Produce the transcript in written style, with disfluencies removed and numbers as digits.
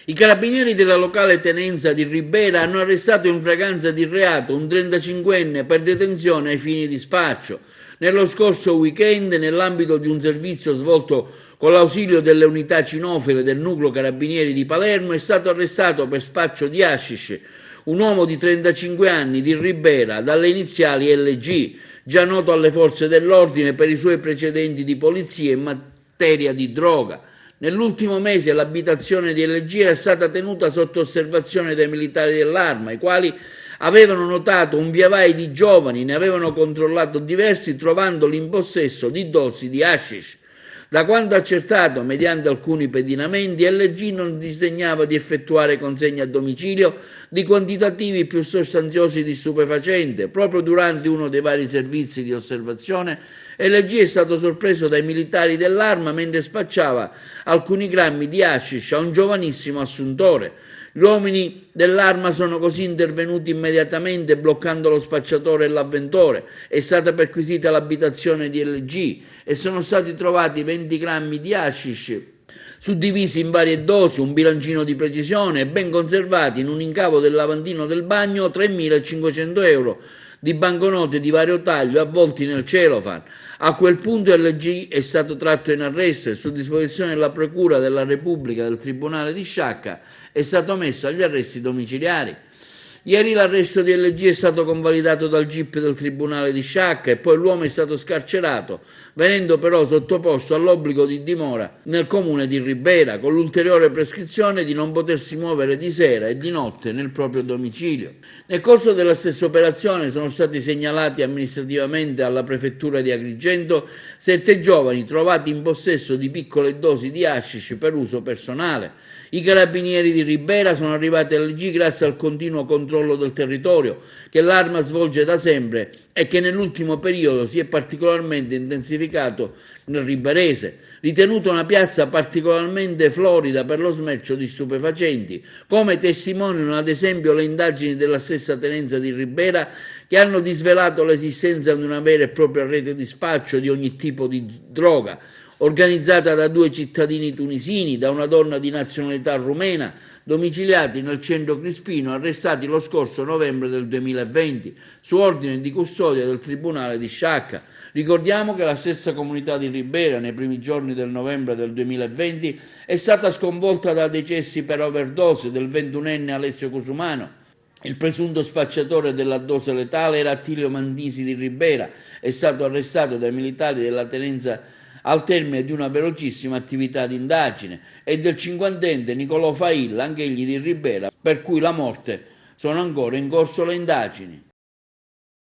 I carabinieri della locale tenenza di Ribera hanno arrestato in flagranza di reato un 35enne per detenzione ai fini di spaccio. Nello scorso weekend, nell'ambito di un servizio svolto con l'ausilio delle unità cinofile del nucleo carabinieri di Palermo, è stato arrestato per spaccio di hashish un uomo di 35 anni di Ribera dalle iniziali LG, già noto alle forze dell'ordine per i suoi precedenti di polizia in materia di droga. Nell'ultimo mese l'abitazione di LG era stata tenuta sotto osservazione dai militari dell'Arma, i quali avevano notato un viavai di giovani, ne avevano controllato diversi, trovandoli in possesso di dosi di hashish. Da quanto accertato mediante alcuni pedinamenti, LG non disdegnava di effettuare consegne a domicilio di quantitativi più sostanziosi di stupefacente. Proprio durante uno dei vari servizi di osservazione, LG è stato sorpreso dai militari dell'Arma mentre spacciava alcuni grammi di hashish a un giovanissimo assuntore. Gli uomini dell'Arma sono così intervenuti immediatamente bloccando lo spacciatore e l'avventore. È stata perquisita l'abitazione di LG e sono stati trovati 20 grammi di hashish suddivisi in varie dosi, un bilancino di precisione e ben conservati in un incavo del lavandino del bagno 3.500 euro di banconote di vario taglio avvolti nel cellophane. A quel punto LG è stato tratto in arresto e su disposizione della Procura della Repubblica del Tribunale di Sciacca è stato messo agli arresti domiciliari. Ieri l'arresto di LG è stato convalidato dal GIP del Tribunale di Sciacca e poi l'uomo è stato scarcerato, venendo però sottoposto all'obbligo di dimora nel comune di Ribera, con l'ulteriore prescrizione di non potersi muovere di sera e di notte nel proprio domicilio. Nel corso della stessa operazione sono stati segnalati amministrativamente alla prefettura di Agrigento 7 giovani trovati in possesso di piccole dosi di hashish per uso personale. I carabinieri di Ribera sono arrivati all'LG grazie al continuo controllo del territorio che l'Arma svolge da sempre e che nell'ultimo periodo si è particolarmente intensificato nel Riberese, ritenuta una piazza particolarmente florida per lo smercio di stupefacenti, come testimoniano ad esempio le indagini della stessa tenenza di Ribera che hanno disvelato l'esistenza di una vera e propria rete di spaccio di ogni tipo di droga, organizzata da 2 cittadini tunisini, da una donna di nazionalità rumena, domiciliati nel centro Crispino, arrestati lo scorso novembre del 2020, su ordine di custodia del Tribunale di Sciacca. Ricordiamo che la stessa comunità di Ribera, nei primi giorni del novembre del 2020, è stata sconvolta da decessi per overdose del 21enne Alessio Cusumano. Il presunto spacciatore della dose letale era Attilio Mandisi di Ribera, è stato arrestato dai militari della tenenza al termine di una velocissima attività di indagine, e del 50enne Nicolò Failla, anch'egli di Ribera, per cui la morte sono ancora in corso le indagini.